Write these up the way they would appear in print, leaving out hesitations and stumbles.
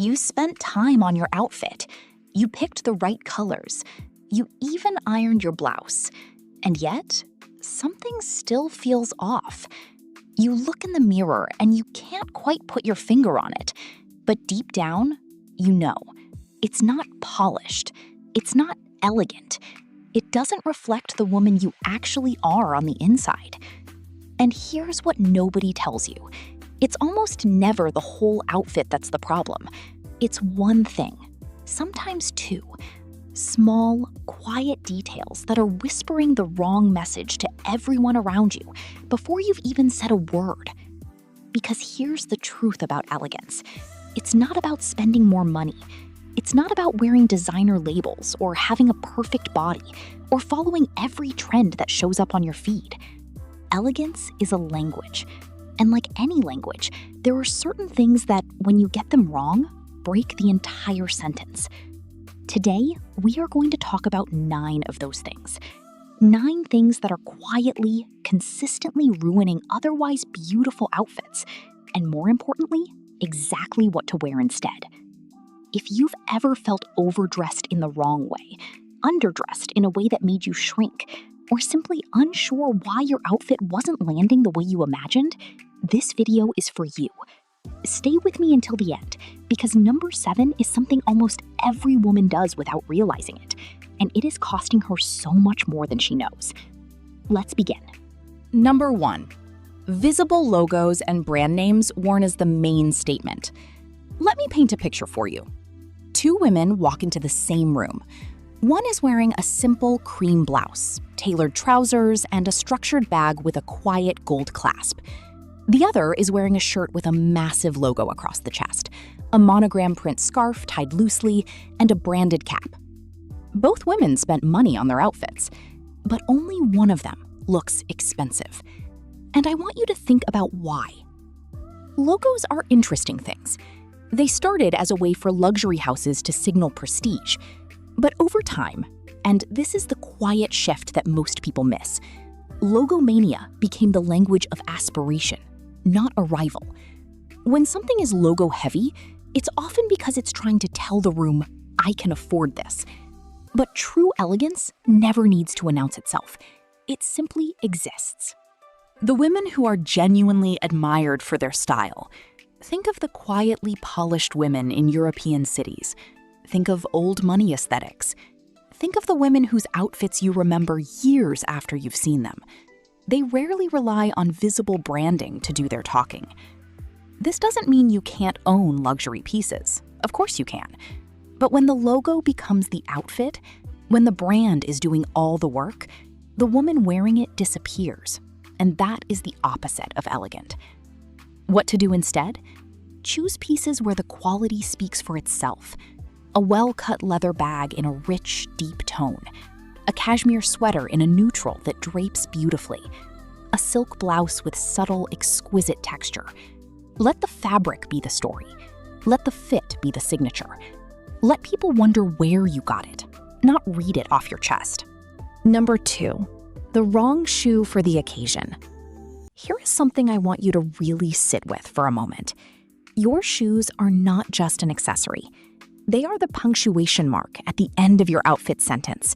You spent time on your outfit. You picked the right colors. You even ironed your blouse. And yet, something still feels off. You look in the mirror and you can't quite put your finger on it. But deep down, you know. It's not polished. It's not elegant. It doesn't reflect the woman you actually are on the inside. And here's what nobody tells you. It's almost never the whole outfit that's the problem. It's one thing, sometimes two. Small, quiet details that are whispering the wrong message to everyone around you before you've even said a word. Because here's the truth about elegance. It's not about spending more money. It's not about wearing designer labels or having a perfect body or following every trend that shows up on your feed. Elegance is a language. And like any language, there are certain things that, when you get them wrong, break the entire sentence. Today, we are going to talk about 9 of those things. 9 things that are quietly, consistently ruining otherwise beautiful outfits, and more importantly, exactly what to wear instead. If you've ever felt overdressed in the wrong way, underdressed in a way that made you shrink, or simply unsure why your outfit wasn't landing the way you imagined, this video is for you. Stay with me until the end, because number 7 is something almost every woman does without realizing it, and it is costing her so much more than she knows. Let's begin. Number 1. Visible logos and brand names worn as the main statement. Let me paint a picture for you. 2 women walk into the same room. One is wearing a simple cream blouse, tailored trousers, and a structured bag with a quiet gold clasp. The other is wearing a shirt with a massive logo across the chest, a monogram print scarf tied loosely, and a branded cap. Both women spent money on their outfits, but only one of them looks expensive. And I want you to think about why. Logos are interesting things. They started as a way for luxury houses to signal prestige. But over time, and this is the quiet shift that most people miss, logomania became the language of aspiration, not arrival. When something is logo heavy, it's often because it's trying to tell the room, I can afford this. But true elegance never needs to announce itself. It simply exists. The women who are genuinely admired for their style. Think of the quietly polished women in European cities. Think of old money aesthetics. Think of the women whose outfits you remember years after you've seen them. They rarely rely on visible branding to do their talking. This doesn't mean you can't own luxury pieces. Of course you can. But when the logo becomes the outfit, when the brand is doing all the work, the woman wearing it disappears. And that is the opposite of elegant. What to do instead? Choose pieces where the quality speaks for itself. A well-cut leather bag in a rich, deep tone. A cashmere sweater in a neutral that drapes beautifully. A silk blouse with subtle, exquisite texture. Let the fabric be the story. Let the fit be the signature. Let people wonder where you got it, not read it off your chest. Number 2, the wrong shoe for the occasion. Here is something I want you to really sit with for a moment. Your shoes are not just an accessory. They are the punctuation mark at the end of your outfit sentence.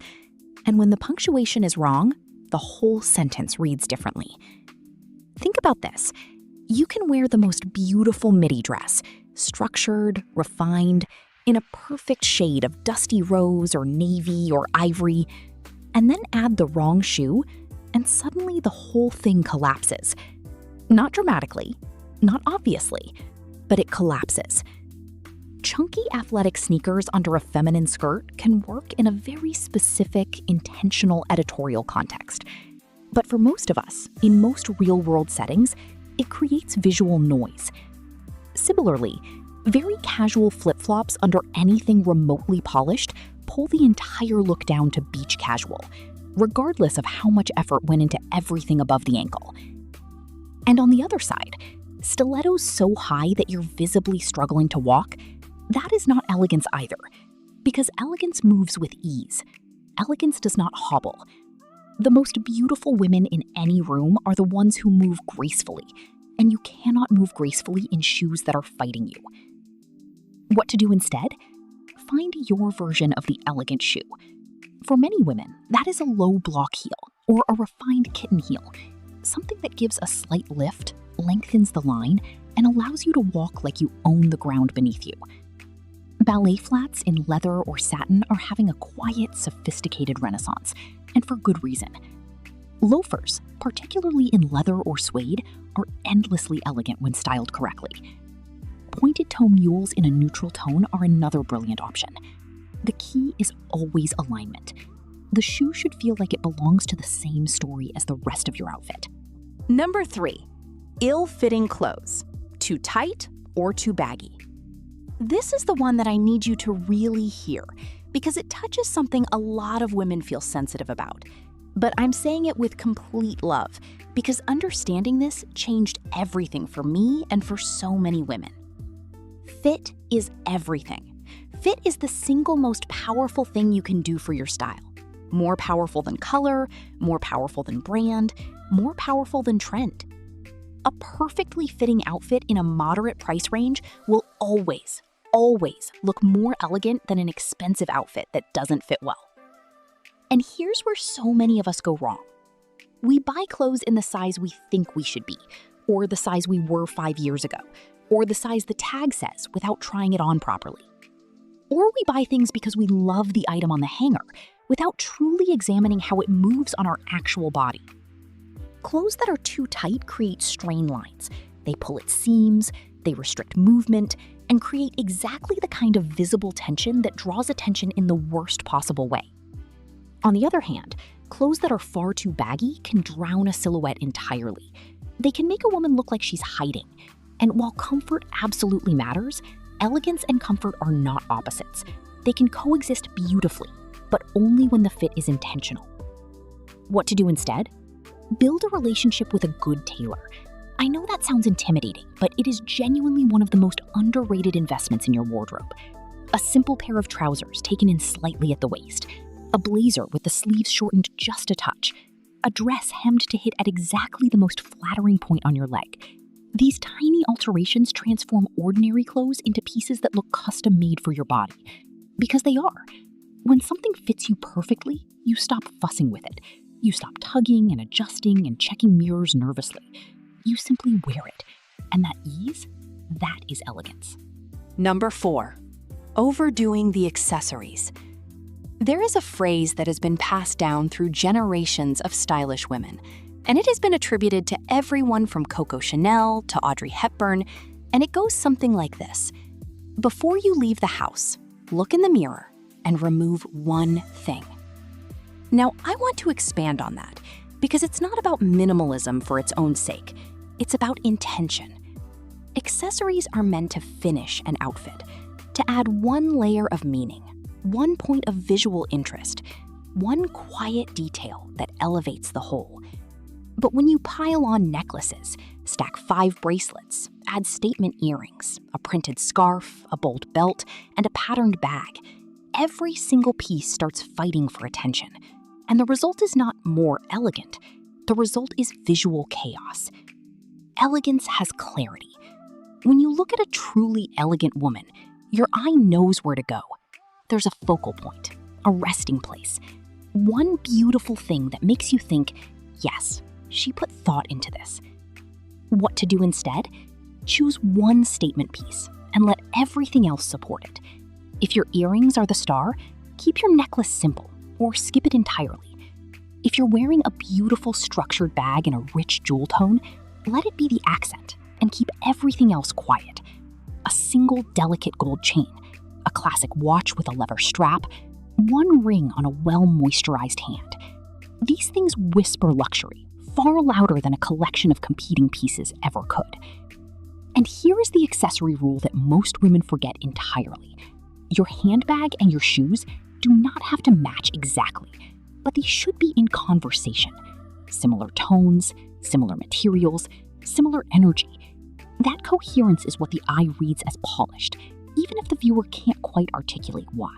And when the punctuation is wrong, the whole sentence reads differently. Think about this. You can wear the most beautiful midi dress, structured, refined, in a perfect shade of dusty rose or navy or ivory, and then add the wrong shoe, and suddenly the whole thing collapses. Not dramatically, not obviously, but it collapses. Chunky athletic sneakers under a feminine skirt can work in a very specific, intentional editorial context. But for most of us, in most real-world settings, it creates visual noise. Similarly, very casual flip-flops under anything remotely polished pull the entire look down to beach casual, regardless of how much effort went into everything above the ankle. And on the other side, stilettos so high that you're visibly struggling to walk, that is not elegance either, because elegance moves with ease. Elegance does not hobble. The most beautiful women in any room are the ones who move gracefully, and you cannot move gracefully in shoes that are fighting you. What to do instead? Find your version of the elegant shoe. For many women, that is a low block heel or a refined kitten heel, something that gives a slight lift, lengthens the line, and allows you to walk like you own the ground beneath you. Ballet flats in leather or satin are having a quiet, sophisticated renaissance, and for good reason. Loafers, particularly in leather or suede, are endlessly elegant when styled correctly. Pointed toe mules in a neutral tone are another brilliant option. The key is always alignment. The shoe should feel like it belongs to the same story as the rest of your outfit. Number 3, ill-fitting clothes. Too tight or too baggy. This is the one that I need you to really hear because it touches something a lot of women feel sensitive about. But I'm saying it with complete love because understanding this changed everything for me and for so many women. Fit is everything. Fit is the single most powerful thing you can do for your style. More powerful than color, more powerful than brand, more powerful than trend. A perfectly fitting outfit in a moderate price range will always look more elegant than an expensive outfit that doesn't fit well. And here's where so many of us go wrong. We buy clothes in the size we think we should be, or the size we were 5 years ago, or the size the tag says without trying it on properly. Or we buy things because we love the item on the hanger without truly examining how it moves on our actual body. Clothes that are too tight create strain lines. They pull at seams, they restrict movement, and create exactly the kind of visible tension that draws attention in the worst possible way. On the other hand, clothes that are far too baggy can drown a silhouette entirely. They can make a woman look like she's hiding. And while comfort absolutely matters, elegance and comfort are not opposites. They can coexist beautifully, but only when the fit is intentional. What to do instead? Build a relationship with a good tailor. I know that sounds intimidating, but it is genuinely one of the most underrated investments in your wardrobe. A simple pair of trousers taken in slightly at the waist, a blazer with the sleeves shortened just a touch, a dress hemmed to hit at exactly the most flattering point on your leg. These tiny alterations transform ordinary clothes into pieces that look custom-made for your body. Because they are. When something fits you perfectly, you stop fussing with it. You stop tugging and adjusting and checking mirrors nervously. You simply wear it. And that ease, that is elegance. Number 4, overdoing the accessories. There is a phrase that has been passed down through generations of stylish women, and it has been attributed to everyone from Coco Chanel to Audrey Hepburn, and it goes something like this. Before you leave the house, look in the mirror and remove one thing. Now, I want to expand on that because it's not about minimalism for its own sake. It's about intention. Accessories are meant to finish an outfit, to add one layer of meaning, one point of visual interest, one quiet detail that elevates the whole. But when you pile on necklaces, stack 5 bracelets, add statement earrings, a printed scarf, a bold belt, and a patterned bag, every single piece starts fighting for attention. And the result is not more elegant. The result is visual chaos. Elegance has clarity. When you look at a truly elegant woman, your eye knows where to go. There's a focal point, a resting place, one beautiful thing that makes you think, yes, she put thought into this. What to do instead? Choose one statement piece and let everything else support it. If your earrings are the star, keep your necklace simple or skip it entirely. If you're wearing a beautiful structured bag in a rich jewel tone, let it be the accent and keep everything else quiet. A single delicate gold chain, a classic watch with a leather strap, one ring on a well-moisturized hand. These things whisper luxury, far louder than a collection of competing pieces ever could. And here is the accessory rule that most women forget entirely. Your handbag and your shoes do not have to match exactly, but they should be in conversation. Similar tones, similar materials, similar energy. That coherence is what the eye reads as polished, even if the viewer can't quite articulate why.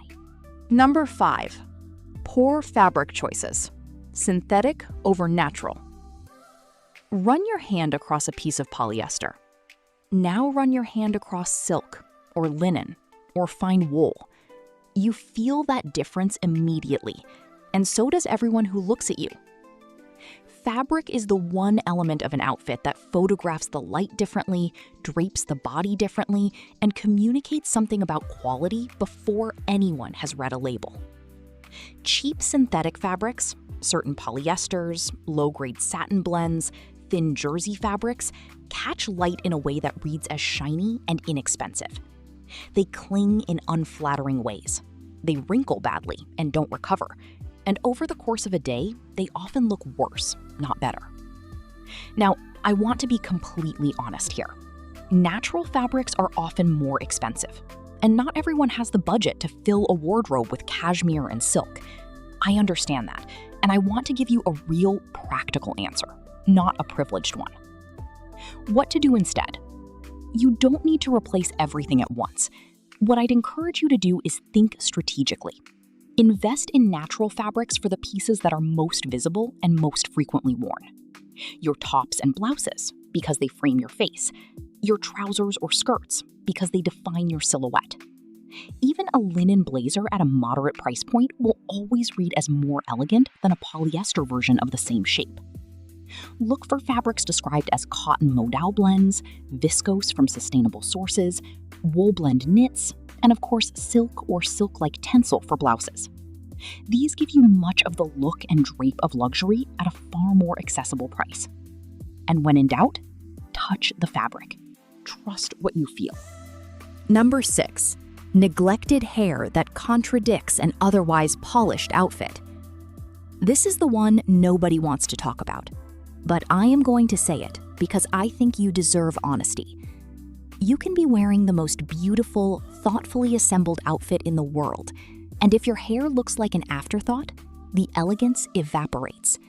Number 5, poor fabric choices. Synthetic over natural. Run your hand across a piece of polyester. Now run your hand across silk or linen or fine wool. You feel that difference immediately, and so does everyone who looks at you. Fabric is the one element of an outfit that photographs the light differently, drapes the body differently, and communicates something about quality before anyone has read a label. Cheap synthetic fabrics, certain polyesters, low-grade satin blends, thin jersey fabrics, catch light in a way that reads as shiny and inexpensive. They cling in unflattering ways. They wrinkle badly and don't recover. And over the course of a day, they often look worse, not better. Now, I want to be completely honest here. Natural fabrics are often more expensive, and not everyone has the budget to fill a wardrobe with cashmere and silk. I understand that, and I want to give you a real practical answer, not a privileged one. What to do instead? You don't need to replace everything at once. What I'd encourage you to do is think strategically. Invest in natural fabrics for the pieces that are most visible and most frequently worn. Your tops and blouses, because they frame your face. Your trousers or skirts, because they define your silhouette. Even a linen blazer at a moderate price point will always read as more elegant than a polyester version of the same shape. Look for fabrics described as cotton modal blends, viscose from sustainable sources, wool blend knits, and of course silk or silk-like tencel for blouses. These give you much of the look and drape of luxury at a far more accessible price. And when in doubt, touch the fabric. Trust what you feel. Number 6. Neglected hair that contradicts an otherwise polished outfit. This is the one nobody wants to talk about, but I am going to say it because I think you deserve honesty. You can be wearing the most beautiful, thoughtfully assembled outfit in the world, and if your hair looks like an afterthought, the elegance evaporates.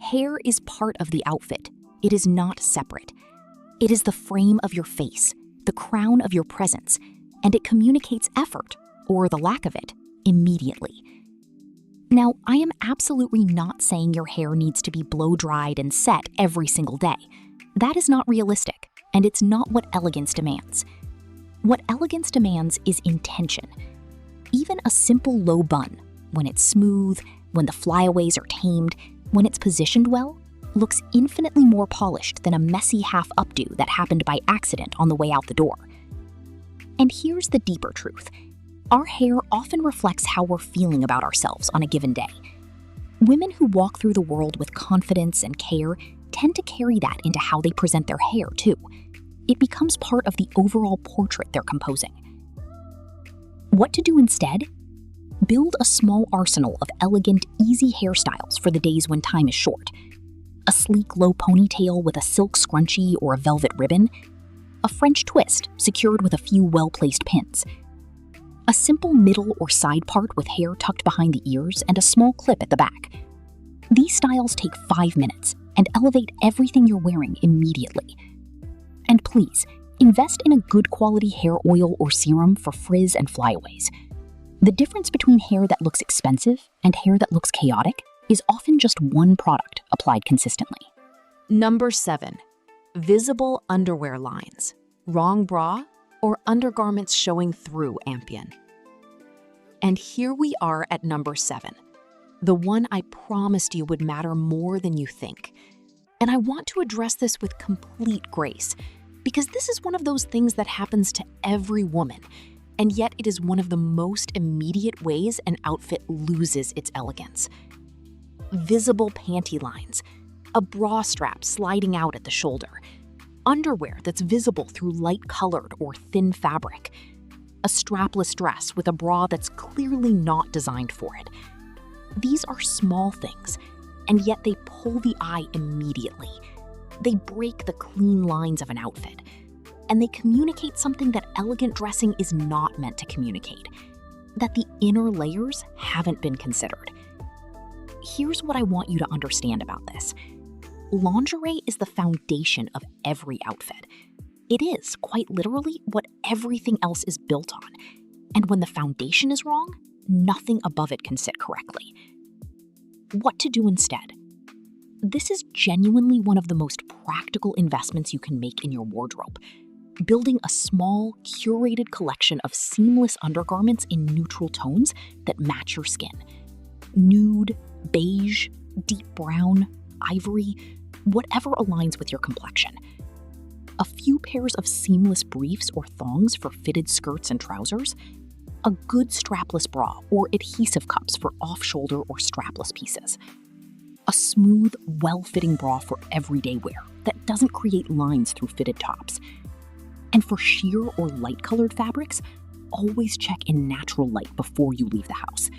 Hair is part of the outfit. It is not separate. It is the frame of your face, the crown of your presence, and it communicates effort, or the lack of it, immediately. Now, I am absolutely not saying your hair needs to be blow-dried and set every single day. That is not realistic, and it's not what elegance demands. What elegance demands is intention. Even a simple low bun, when it's smooth, when the flyaways are tamed, when it's positioned well, looks infinitely more polished than a messy half updo that happened by accident on the way out the door. And here's the deeper truth. Our hair often reflects how we're feeling about ourselves on a given day. Women who walk through the world with confidence and care tend to carry that into how they present their hair, too. It becomes part of the overall portrait they're composing. What to do instead? Build a small arsenal of elegant, easy hairstyles for the days when time is short. A sleek low ponytail with a silk scrunchie or a velvet ribbon. A French twist secured with a few well-placed pins. A simple middle or side part with hair tucked behind the ears and a small clip at the back. These styles take 5 minutes and elevate everything you're wearing immediately. And please, invest in a good quality hair oil or serum for frizz and flyaways. The difference between hair that looks expensive and hair that looks chaotic is often just one product applied consistently. Number 7. Visible underwear lines, wrong bra, or undergarments showing through ampion. And here we are at number 7, the one I promised you would matter more than you think. And I want to address this with complete grace, because this is one of those things that happens to every woman, and yet it is one of the most immediate ways an outfit loses its elegance. Visible panty lines, a bra strap sliding out at the shoulder, underwear that's visible through light-colored or thin fabric, a strapless dress with a bra that's clearly not designed for it. These are small things, and yet they pull the eye immediately. They break the clean lines of an outfit, and they communicate something that elegant dressing is not meant to communicate, that the inner layers haven't been considered. Here's what I want you to understand about this. Lingerie is the foundation of every outfit. It is, quite literally, what everything else is built on. And when the foundation is wrong, nothing above it can sit correctly. What to do instead? This is genuinely one of the most practical investments you can make in your wardrobe. building a small, curated collection of seamless undergarments in neutral tones that match your skin. Nude, beige, deep brown, ivory, whatever aligns with your complexion. A few pairs of seamless briefs or thongs for fitted skirts and trousers. A good strapless bra or adhesive cups for off-shoulder or strapless pieces. A smooth, well-fitting bra for everyday wear that doesn't create lines through fitted tops. And for sheer or light-colored fabrics, always check in natural light before you leave the house.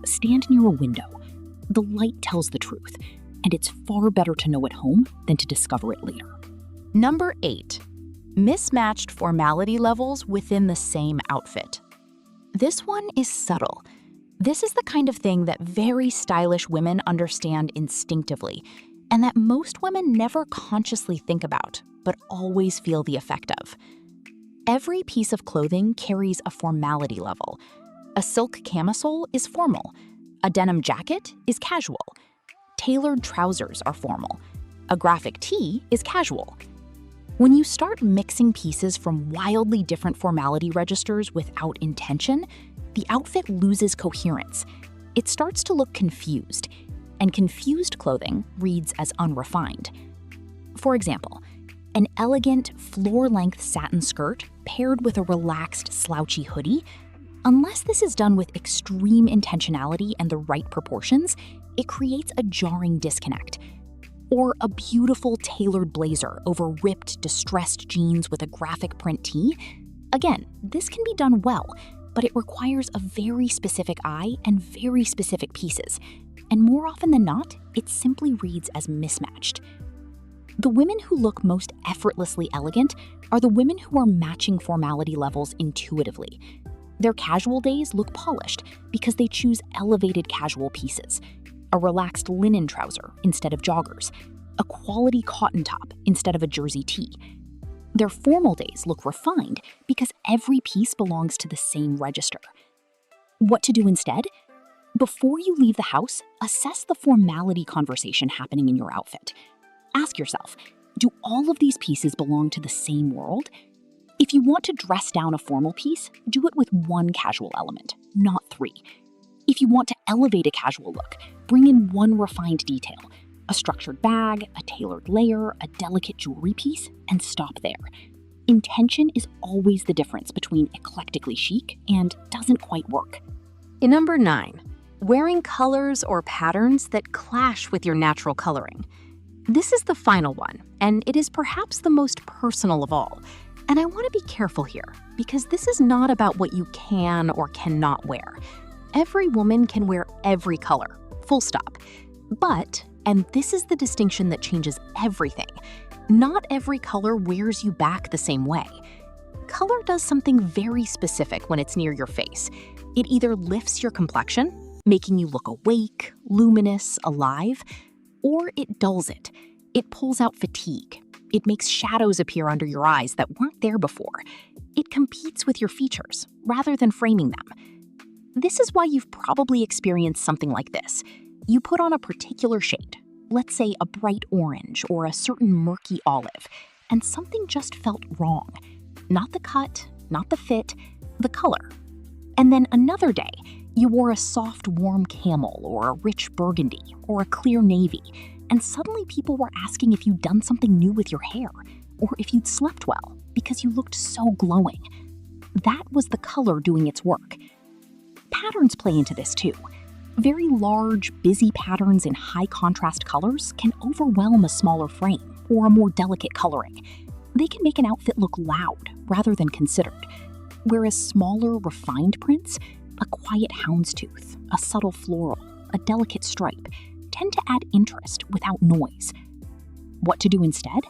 Stand near a window. The light tells the truth, and it's far better to know at home than to discover it later. Number 8. Mismatched formality levels within the same outfit. This one is subtle. This is the kind of thing that very stylish women understand instinctively, and that most women never consciously think about, but always feel the effect of. Every piece of clothing carries a formality level. A silk camisole is formal. A denim jacket is casual. Tailored trousers are formal. A graphic tee is casual. When you start mixing pieces from wildly different formality registers without intention, the outfit loses coherence. It starts to look confused, and confused clothing reads as unrefined. For example, an elegant floor-length satin skirt paired with a relaxed slouchy hoodie, unless this is done with extreme intentionality and the right proportions, it creates a jarring disconnect. Or a beautiful tailored blazer over ripped, distressed jeans with a graphic print tee. Again, this can be done well, but it requires a very specific eye and very specific pieces. And more often than not, it simply reads as mismatched. The women who look most effortlessly elegant are the women who are matching formality levels intuitively. Their casual days look polished because they choose elevated casual pieces. A relaxed linen trouser instead of joggers, a quality cotton top instead of a jersey tee. Their formal days look refined because every piece belongs to the same register. What to do instead? Before you leave the house, assess the formality conversation happening in your outfit. Ask yourself, do all of these pieces belong to the same world? If you want to dress down a formal piece, do it with one casual element, not 3. If you want to elevate a casual look, bring in one refined detail, a structured bag, a tailored layer, a delicate jewelry piece, and stop there. Intention is always the difference between eclectically chic and doesn't quite work. In number 9, wearing colors or patterns that clash with your natural coloring. This is the final one, and it is perhaps the most personal of all. And I want to be careful here, because this is not about what you can or cannot wear. Every woman can wear every color, full stop. But, and this is the distinction that changes everything, not every color wears you back the same way. Color does something very specific when it's near your face. It either lifts your complexion, making you look awake, luminous, alive, or it dulls it. It pulls out fatigue. It makes shadows appear under your eyes that weren't there before. It competes with your features, rather than framing them. This is why you've probably experienced something like this. You put on a particular shade, let's say a bright orange or a certain murky olive, and something just felt wrong. Not the cut, not the fit, the color. And then another day, you wore a soft, warm camel or a rich burgundy or a clear navy, and suddenly people were asking if you'd done something new with your hair or if you'd slept well because you looked so glowing. That was the color doing its work. Patterns play into this too. Very large, busy patterns in high contrast colors can overwhelm a smaller frame or a more delicate coloring. They can make an outfit look loud rather than considered, whereas smaller, refined prints, a quiet houndstooth, a subtle floral, a delicate stripe, tend to add interest without noise. What to do instead?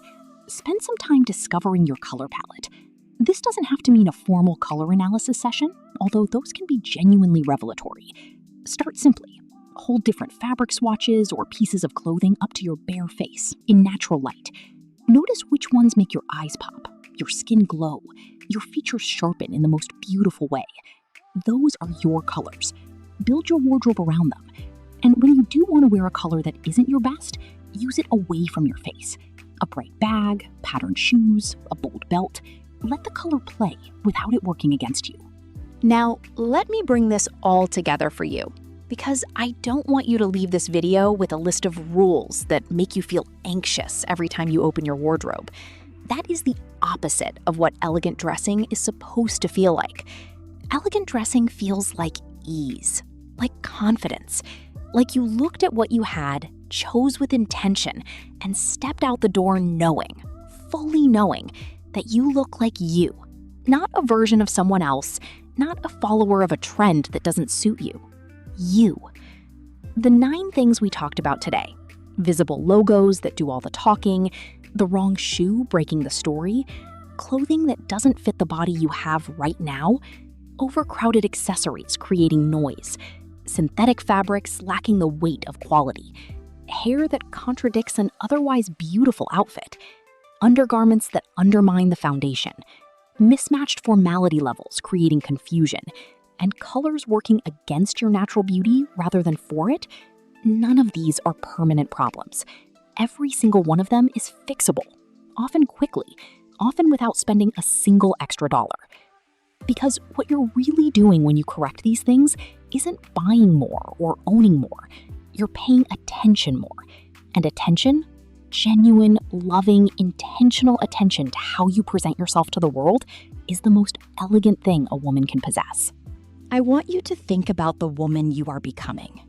Spend some time discovering your color palette. This doesn't have to mean a formal color analysis session, although those can be genuinely revelatory. Start simply. Hold different fabric swatches or pieces of clothing up to your bare face in natural light. Notice which ones make your eyes pop, your skin glow, your features sharpen in the most beautiful way. Those are your colors. Build your wardrobe around them. And when you do want to wear a color that isn't your best, use it away from your face. A bright bag, patterned shoes, a bold belt. Let the color play without it working against you. Now, let me bring this all together for you, because I don't want you to leave this video with a list of rules that make you feel anxious every time you open your wardrobe. That is the opposite of what elegant dressing is supposed to feel like. Elegant dressing feels like ease, like confidence, like you looked at what you had, chose with intention, and stepped out the door knowing, fully knowing, that you look like you, not a version of someone else, not a follower of a trend that doesn't suit you. You. The 9 things we talked about today: visible logos that do all the talking, the wrong shoe breaking the story, clothing that doesn't fit the body you have right now, overcrowded accessories creating noise, synthetic fabrics lacking the weight of quality, hair that contradicts an otherwise beautiful outfit, undergarments that undermine the foundation, mismatched formality levels creating confusion, and colors working against your natural beauty rather than for it. None of these are permanent problems. Every single one of them is fixable, often quickly, often without spending a single extra dollar. Because what you're really doing when you correct these things isn't buying more or owning more. You're paying attention more. And attention, genuine, loving, intentional attention to how you present yourself to the world, is the most elegant thing a woman can possess. I want you to think about the woman you are becoming.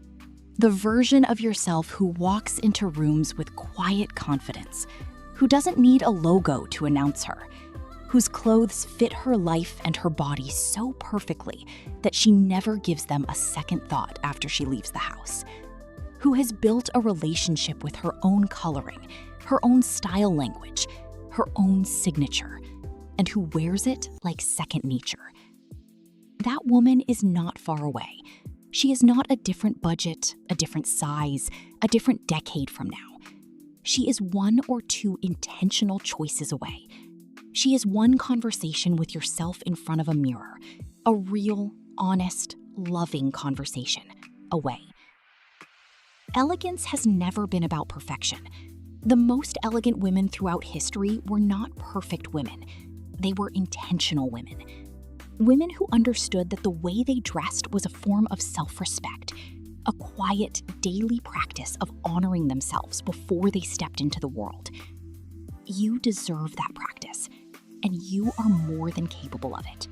The version of yourself who walks into rooms with quiet confidence, who doesn't need a logo to announce her, whose clothes fit her life and her body so perfectly that she never gives them a second thought after she leaves the house, who has built a relationship with her own coloring, her own style language, her own signature, and who wears it like second nature. That woman is not far away. She is not a different budget, a different size, a different decade from now. She is 1 or 2 intentional choices away. She is one conversation with yourself in front of a mirror, a real, honest, loving conversation away. Elegance has never been about perfection. The most elegant women throughout history were not perfect women. They were intentional women. Women who understood that the way they dressed was a form of self-respect, a quiet, daily practice of honoring themselves before they stepped into the world. You deserve that practice, and you are more than capable of it.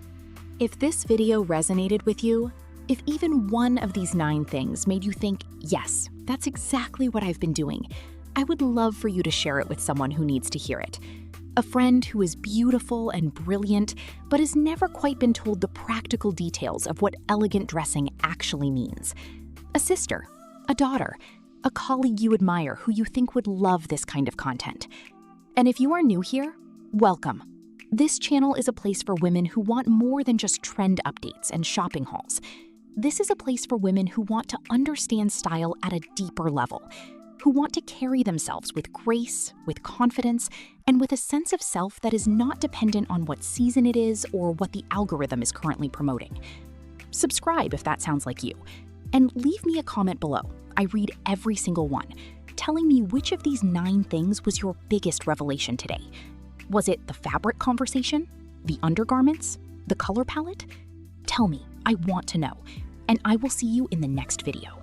If this video resonated with you, if even one of these 9 things made you think, yes, that's exactly what I've been doing, I would love for you to share it with someone who needs to hear it. A friend who is beautiful and brilliant, but has never quite been told the practical details of what elegant dressing actually means. A sister, a daughter, a colleague you admire who you think would love this kind of content. And if you are new here, welcome. This channel is a place for women who want more than just trend updates and shopping hauls. This is a place for women who want to understand style at a deeper level, who want to carry themselves with grace, with confidence, and with a sense of self that is not dependent on what season it is or what the algorithm is currently promoting. Subscribe if that sounds like you, and leave me a comment below. I read every single one, telling me which of these 9 things was your biggest revelation today. Was it the fabric conversation? The undergarments? The color palette? Tell me, I want to know, and I will see you in the next video.